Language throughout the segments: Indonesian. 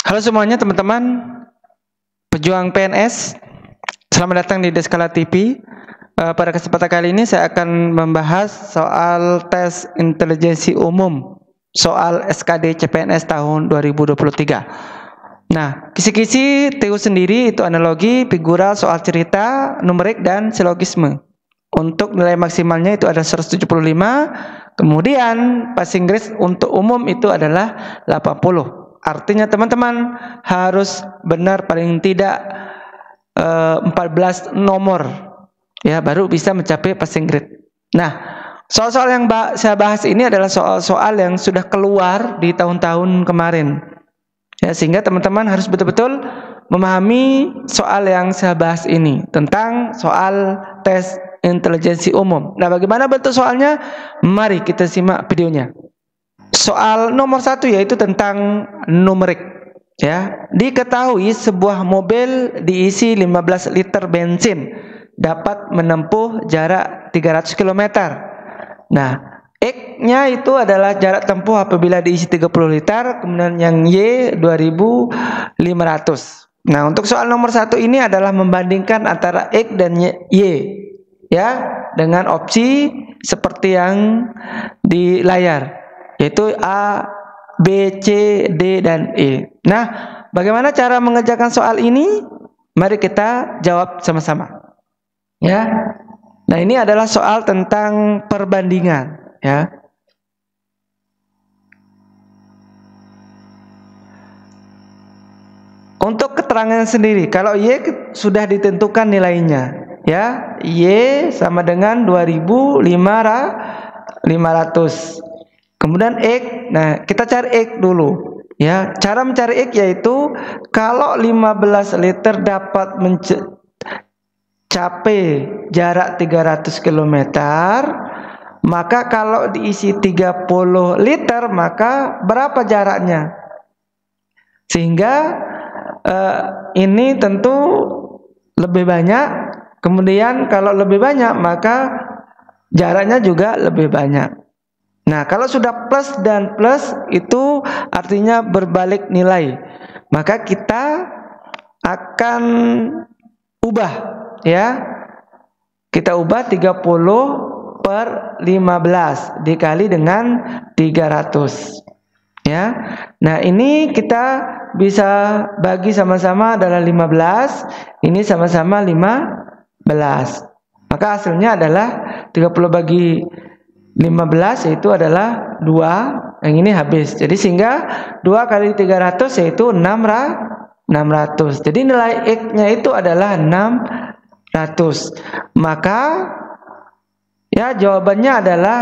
Halo semuanya teman-teman pejuang PNS, selamat datang di Deskala TV. Pada kesempatan kali ini saya akan membahas soal tes intelijensi umum, soal SKD CPNS tahun 2023. Nah, kisi-kisi TU sendiri itu analogi, figural, soal cerita, numerik, dan silogisme. Untuk nilai maksimalnya itu ada 175, kemudian passing grade untuk umum itu adalah 80. Artinya teman-teman harus benar paling tidak 14 nomor ya baru bisa mencapai passing grade. Nah, soal-soal yang saya bahas ini adalah soal-soal yang sudah keluar di tahun-tahun kemarin. Ya, sehingga teman-teman harus betul-betul memahami soal yang saya bahas ini tentang soal tes intelijensi umum. Nah, bagaimana bentuk soalnya? Mari kita simak videonya. Soal nomor 1 yaitu tentang numerik. Ya, diketahui sebuah mobil diisi 15 liter bensin dapat menempuh jarak 300 km. Nah, X-nya itu adalah jarak tempuh apabila diisi 30 liter, kemudian yang Y 2500. Nah, untuk soal nomor 1 ini adalah membandingkan antara X dan Y ya, dengan opsi seperti yang di layar, yaitu A, B, C, D, dan E. Nah, bagaimana cara mengerjakan soal ini? Mari kita jawab sama-sama. Ya. Nah, ini adalah soal tentang perbandingan, ya. Untuk keterangan sendiri, kalau Y sudah ditentukan nilainya, ya. Y sama dengan 2500. Kemudian X, nah kita cari X dulu ya. Cara mencari X yaitu kalau 15 liter dapat mencapai jarak 300 km, maka kalau diisi 30 liter maka berapa jaraknya? Sehingga ini tentu lebih banyak. Kemudian kalau lebih banyak maka jaraknya juga lebih banyak. Nah, kalau sudah plus dan plus itu artinya berbalik nilai. Maka kita akan ubah ya. Kita ubah 30 per 15 dikali dengan 300. Ya. Nah, ini kita bisa bagi sama-sama adalah 15, ini sama-sama 15. Maka hasilnya adalah 30 bagi 15 yaitu adalah 2, yang ini habis. Jadi sehingga 2 kali 300 yaitu 600. Jadi nilai X-nya itu adalah 600. Maka ya jawabannya adalah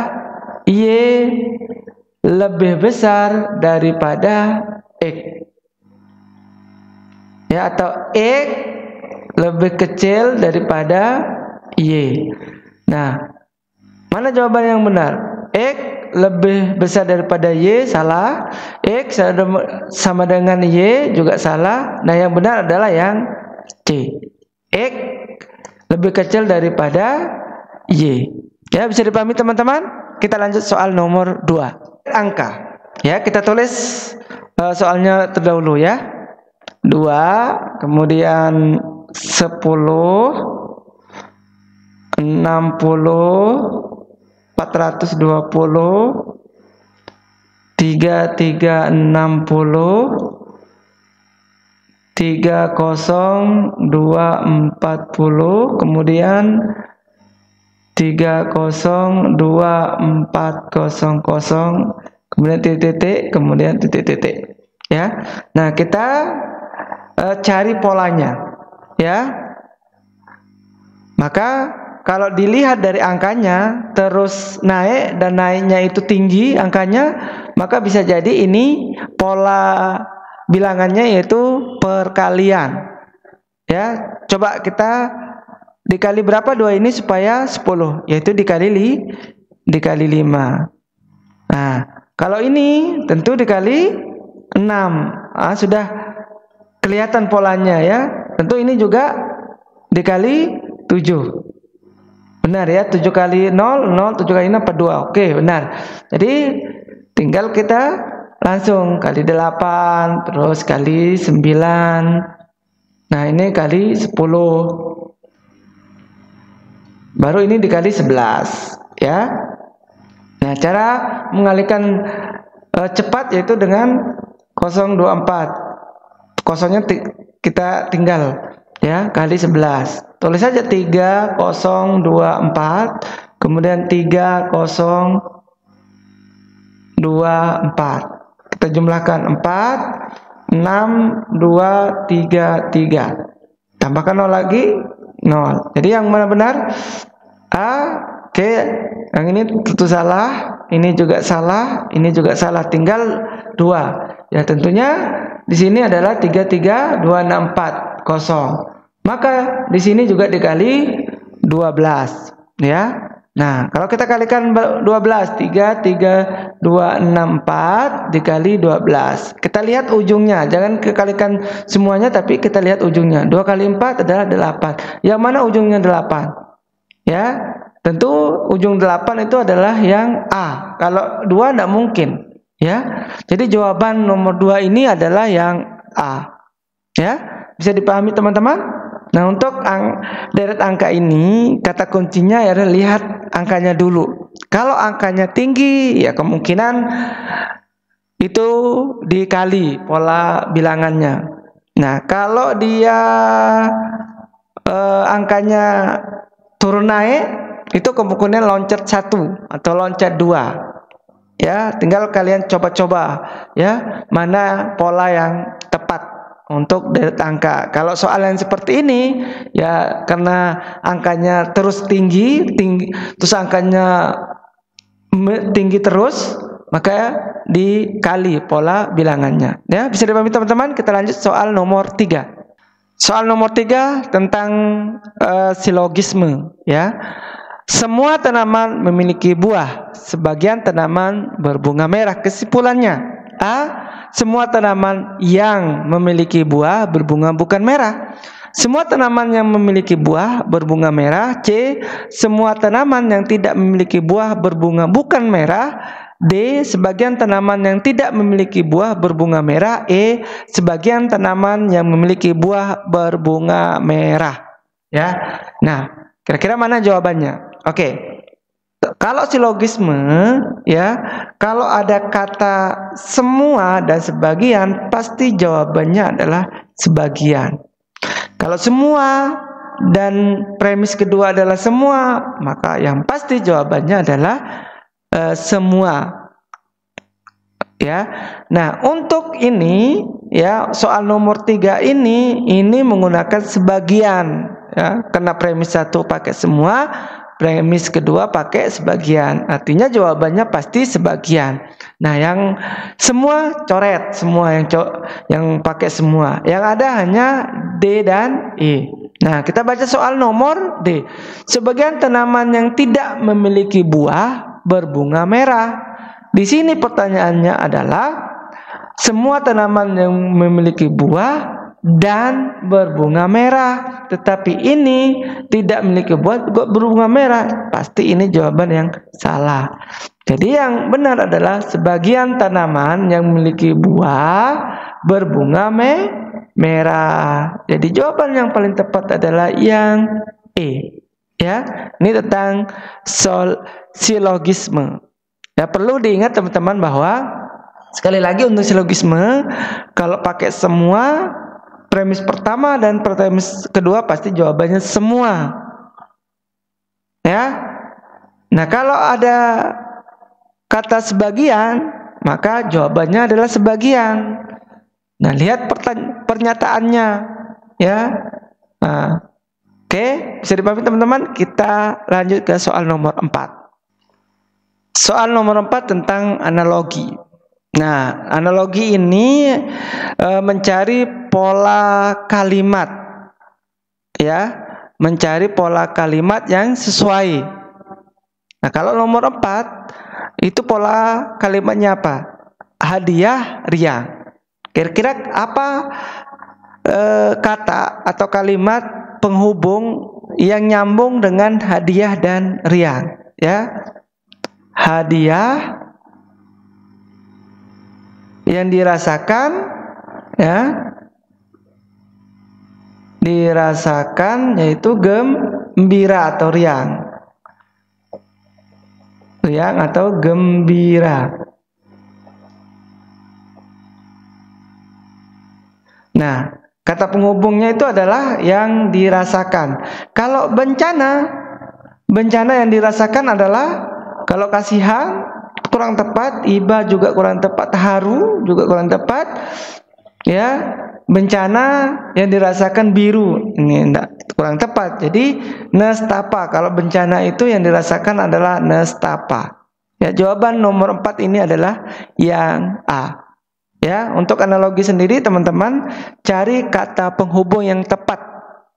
Y lebih besar daripada X. Ya, atau X lebih kecil daripada Y. Nah, mana jawaban yang benar? X lebih besar daripada Y salah. X sama dengan Y juga salah. Nah, yang benar adalah yang C. X lebih kecil daripada Y. Ya, bisa dipahami teman-teman? Kita lanjut soal nomor 2. Angka. Ya, kita tulis soalnya terdahulu ya. 2, kemudian 10, 60, 420, 3360, 30240, kemudian 3024000, kemudian titik-titik, kemudian titik-titik. Ya. Nah, kita cari polanya. Ya. Maka kalau dilihat dari angkanya terus naik dan naiknya itu tinggi angkanya, maka bisa jadi ini pola bilangannya yaitu perkalian. Ya, coba kita dikali berapa 2 ini supaya 10, yaitu dikali 5. Nah, kalau ini tentu dikali 6. Sudah kelihatan polanya ya. Tentu ini juga dikali 7. Benar ya, 7 kali 0, 0, 7 kali 6, 2. Oke, benar. Jadi tinggal kita langsung kali 8, terus kali 9. Nah, ini kali 10. Baru ini dikali 11, ya. Nah, cara mengalihkan cepat yaitu dengan 024. Kosongnya kita tinggal, ya, kali 11. Tulis saja 3024, kemudian 3024. Kita jumlahkan 4, 6, 2, 3, 3. Tambahkan 0 lagi, 0. Jadi yang mana benar? A, Oke, yang ini tentu salah, ini juga salah, ini juga salah, tinggal 2. Ya, tentunya di sini adalah 332640. Maka di sini juga dikali 12, ya. Nah, kalau kita kalikan 12, 33264 dikali 12. Kita lihat ujungnya, jangan kekalikan semuanya tapi kita lihat ujungnya. 2 kali 4 adalah 8. Yang mana ujungnya 8? Ya. Tentu ujung 8 itu adalah yang A. Kalau 2 tidak mungkin, ya. Jadi jawaban nomor 2 ini adalah yang A. Ya, bisa dipahami teman-teman? Nah, untuk deret angka ini, kata kuncinya adalah lihat angkanya dulu. Kalau angkanya tinggi, ya kemungkinan itu dikali pola bilangannya. Nah, kalau dia angkanya turun naik, itu kemungkinan loncat 1 atau loncat 2. Ya, tinggal kalian coba-coba, ya, mana pola yang tepat untuk deret angka. Kalau soal yang seperti ini, ya karena angkanya terus tinggi, terus angkanya tinggi terus, maka dikali pola bilangannya. Ya, bisa dipahami teman-teman? Kita lanjut soal nomor 3. Soal nomor 3 tentang silogisme, ya. Semua tanaman memiliki buah, sebagian tanaman berbunga merah. Kesimpulannya, A. Semua tanaman yang memiliki buah berbunga bukan merah. Semua tanaman yang memiliki buah berbunga merah. C. Semua tanaman yang tidak memiliki buah berbunga bukan merah. D. Sebagian tanaman yang tidak memiliki buah berbunga merah. E. Sebagian tanaman yang memiliki buah berbunga merah. Ya. Nah, kira-kira mana jawabannya? Oke. Kalau silogisme, ya, kalau ada kata semua dan sebagian, pasti jawabannya adalah sebagian. Kalau semua dan premis kedua adalah semua, maka yang pasti jawabannya adalah semua. Ya. Nah, untuk ini, ya, soal nomor 3 ini menggunakan sebagian, ya, karena premis 1 pakai semua, premis kedua pakai sebagian. Artinya jawabannya pasti sebagian. Nah, yang semua coret, semua yang pakai semua. Yang ada hanya D dan E. Nah, kita baca soal nomor D. Sebagian tanaman yang tidak memiliki buah berbunga merah. Di sini pertanyaannya adalah semua tanaman yang memiliki buah dan berbunga merah, tetapi ini tidak memiliki buah berbunga merah. Pasti ini jawaban yang salah. Jadi yang benar adalah sebagian tanaman yang memiliki buah berbunga merah. Jadi jawaban yang paling tepat adalah yang E. Ya, ini tentang silogisme. Ya, perlu diingat teman-teman bahwa sekali lagi untuk silogisme, kalau pakai semua, premis pertama dan premis kedua pasti jawabannya semua. Ya. Nah, kalau ada kata sebagian, maka jawabannya adalah sebagian. Nah, lihat pernyataannya, ya. Nah, oke, bisa dipahami teman-teman? Kita lanjut ke soal nomor 4. Soal nomor 4 tentang analogi. Nah, analogi ini mencari pola kalimat, ya, mencari pola kalimat yang sesuai. Nah, kalau nomor 4 itu pola kalimatnya apa? Hadiah, riang. Kira-kira apa kata atau kalimat penghubung yang nyambung dengan hadiah dan riang? Ya, hadiah, yang dirasakan, ya, dirasakan yaitu gembira atau riang. Riang atau gembira. Nah, kata penghubungnya itu adalah yang dirasakan. Kalau bencana yang dirasakan adalah kalau kasihan kurang tepat, iba juga kurang tepat, haru juga kurang tepat, ya. Bencana yang dirasakan biru, ini enggak, kurang tepat. Jadi nestapa, kalau bencana itu yang dirasakan adalah nestapa. Ya, jawaban nomor 4 ini adalah yang A. Ya, untuk analogi sendiri teman-teman cari kata penghubung yang tepat,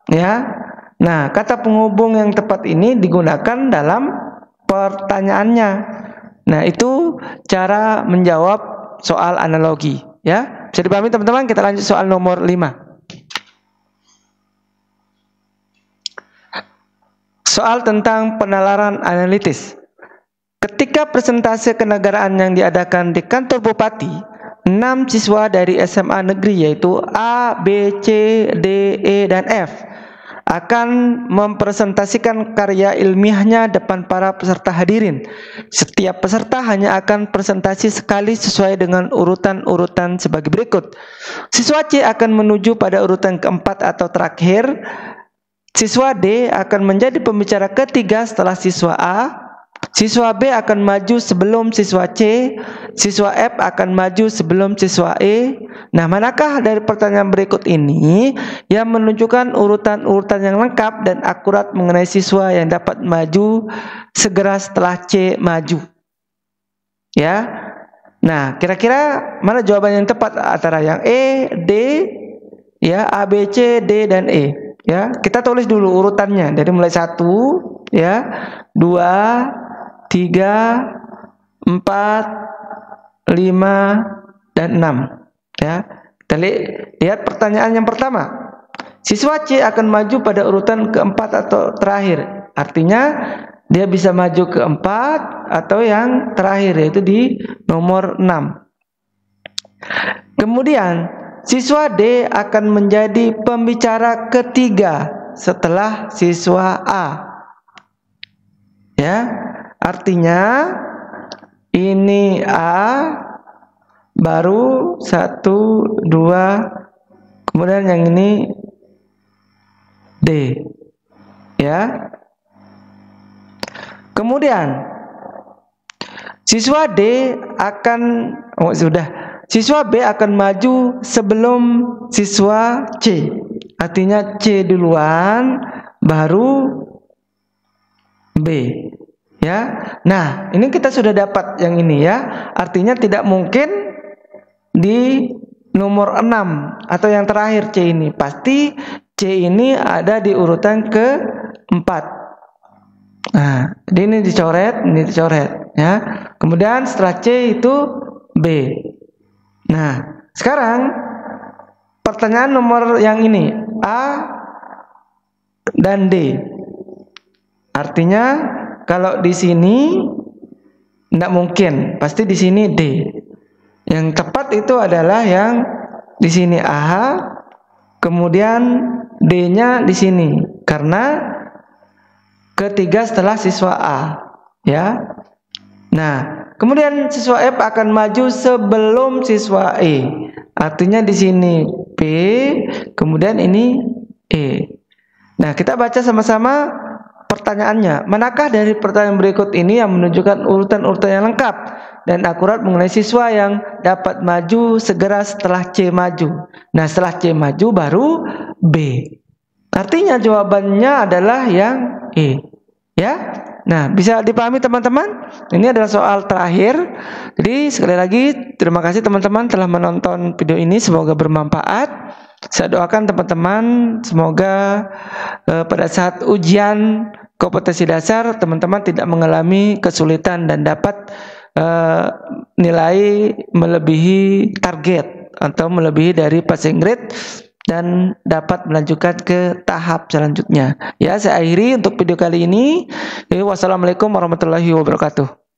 ya. Nah, kata penghubung yang tepat ini digunakan dalam pertanyaannya. Nah, itu cara menjawab soal analogi, ya. Bisa dipahami teman-teman? Kita lanjut soal nomor 5. Soal tentang penalaran analitis. Ketika presentase kenegaraan yang diadakan di kantor bupati, 6 siswa dari SMA negeri yaitu A, B, C, D, E, dan F akan mempresentasikan karya ilmiahnya depan para peserta hadirin. Setiap peserta hanya akan presentasi sekali sesuai dengan urutan-urutan sebagai berikut. Siswa C akan menuju pada urutan keempat atau terakhir. Siswa D akan menjadi pembicara ketiga setelah siswa A. Siswa B akan maju sebelum siswa C, siswa F akan maju sebelum siswa E. Nah, manakah dari pertanyaan berikut ini yang menunjukkan urutan-urutan yang lengkap dan akurat mengenai siswa yang dapat maju segera setelah C maju? Ya. Nah, kira-kira mana jawaban yang tepat antara yang E, D, ya, A, B, C, D, dan E? Ya, kita tulis dulu urutannya dari mulai 1, ya, 2, 3, 4, 5, dan 6. Ya, kita lihat pertanyaan yang pertama. Siswa C akan maju pada urutan keempat atau terakhir. Artinya dia bisa maju keempat atau yang terakhir, yaitu di nomor 6. Kemudian siswa D akan menjadi pembicara ketiga setelah siswa A. Ya. Artinya ini A, baru 1, 2, kemudian yang ini D, ya. Kemudian siswa D akan siswa B akan maju sebelum siswa C. Artinya C duluan baru B. Ya, nah ini kita sudah dapat yang ini, ya. Artinya tidak mungkin di nomor 6 atau yang terakhir C ini. Pasti C ini ada di urutan ke-4. Nah, ini dicoret, ya. Kemudian setelah C itu B. Nah, sekarang pertanyaan nomor yang ini, A dan D. Artinya kalau di sini tidak mungkin, pasti di sini D. Yang tepat itu adalah yang di sini A, kemudian D-nya di sini, karena ketiga setelah siswa A, ya. Nah, kemudian siswa F akan maju sebelum siswa E. Artinya di sini B, kemudian ini E. Nah, kita baca sama-sama pertanyaannya. Manakah dari pertanyaan berikut ini yang menunjukkan urutan-urutan yang lengkap dan akurat mengenai siswa yang dapat maju segera setelah C maju? Nah, setelah C maju baru B. Artinya jawabannya adalah yang E. Ya. Nah, bisa dipahami teman-teman? Ini adalah soal terakhir. Jadi sekali lagi terima kasih teman-teman telah menonton video ini, semoga bermanfaat. Saya doakan teman-teman semoga pada saat ujian kompetensi dasar teman-teman tidak mengalami kesulitan dan dapat nilai melebihi target atau melebihi dari passing grade dan dapat melanjutkan ke tahap selanjutnya. Ya, saya akhiri untuk video kali ini. Wassalamualaikum warahmatullahi wabarakatuh.